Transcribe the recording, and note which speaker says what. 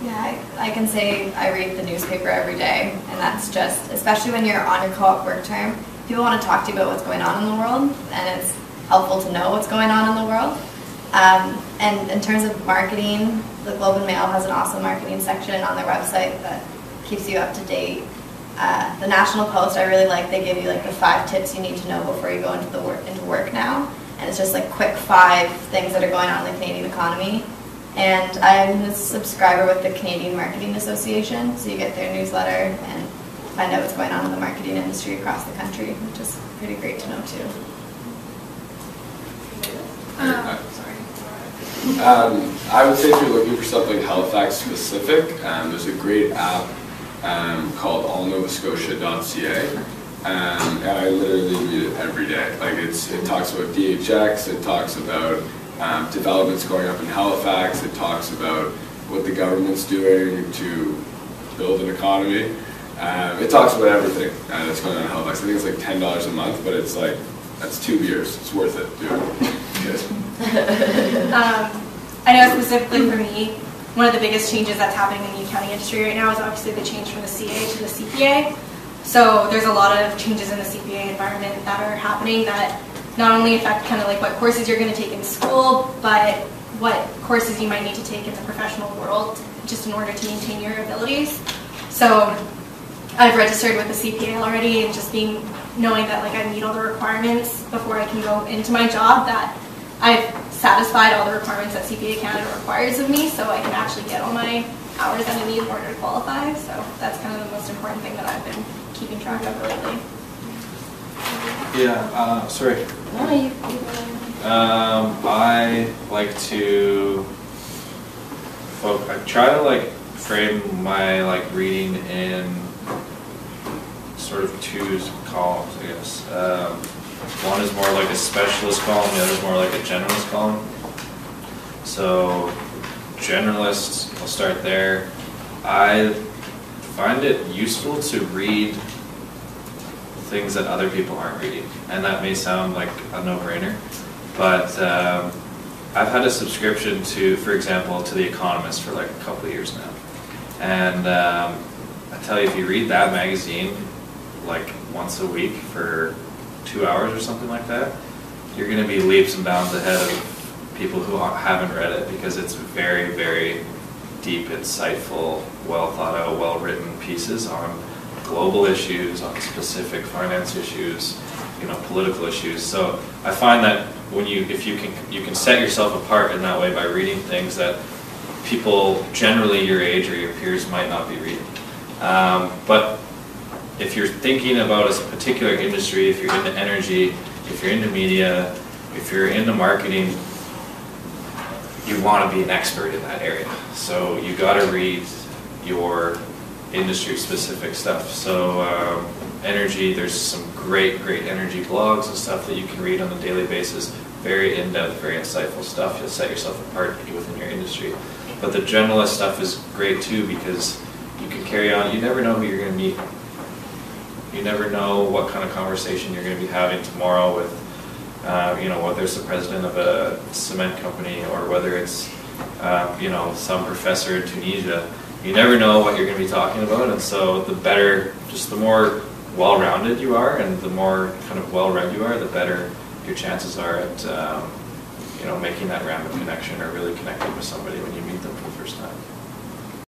Speaker 1: Yeah, I can say I read the newspaper every day, and that's just, especially when you're on your co-op work term, people want to talk to you about what's going on in the world, and it's helpful to know what's going on in the world. And in terms of marketing, the Globe and Mail has an awesome marketing section on their website that keeps you up to date. The National Post, I really like. They give you like the 5 tips you need to know before you go into work now, and it's just like quick 5 things that are going on in the Canadian economy. And I'm a subscriber with the Canadian Marketing Association, so you get their newsletter and find out what's going on in the marketing industry across the country, which is pretty great to know too.
Speaker 2: I would say if you're looking for something Halifax specific, there's a great app called allnovascotia.ca, and I literally read it every day. Like it talks about DHX, it talks about developments going up in Halifax, it talks about what the government's doing to build an economy. It talks about everything that's going on in Halifax. I think it's like $10 a month, but it's like, that's 2 beers. It's worth it, dude.
Speaker 3: I know specifically for me, one of the biggest changes that's happening in the accounting industry right now is obviously the change from the CA to the CPA. So there's a lot of changes in the CPA environment that are happening that not only affect kind of like what courses you're going to take in school, but what courses you might need to take in the professional world just in order to maintain your abilities. So I've registered with the CPA already, and just knowing that like I meet all the requirements before I can go into my job, that I've satisfied all the requirements that CPA Canada requires of me, so I can actually get all my hours that I need in order to qualify. So that's kind of the most important thing that I've been keeping track of lately.
Speaker 4: Yeah, sorry.
Speaker 1: No, you
Speaker 4: I like to I try to like frame my like reading in sort of 2 columns, I guess. One is more like a specialist column, the other is more like a generalist column. So generalists, I'll start there. I find it useful to read things that other people aren't reading, and that may sound like a no-brainer, but I've had a subscription to, for example, to The Economist for like a couple of years now, and I tell you, if you read that magazine like once a week for 2 hours or something like that, you're going to be leaps and bounds ahead of people who haven't read it, because it's very, very deep, insightful, well thought out, well written pieces on global issues, on specific finance issues, political issues. So I find that if you can set yourself apart in that way by reading things that people generally your age or your peers might not be reading. But if you're thinking about a particular industry, if you're into energy, if you're into media, if you're into marketing, you want to be an expert in that area. So you got to read your industry-specific stuff. So energy, there's some great energy blogs and stuff that you can read on a daily basis. Very in-depth, very insightful stuff. You'll set yourself apart within your industry. But the generalist stuff is great too, because you can carry on. You never know who you're going to meet. You never know what kind of conversation you're going to be having tomorrow with, whether it's the president of a cement company or whether it's, some professor in Tunisia. You never know what you're going to be talking about, and so the more well-rounded you are and the more kind of well-read you are, the better your chances are at, making that random connection or really connecting with somebody when you meet them for the first time.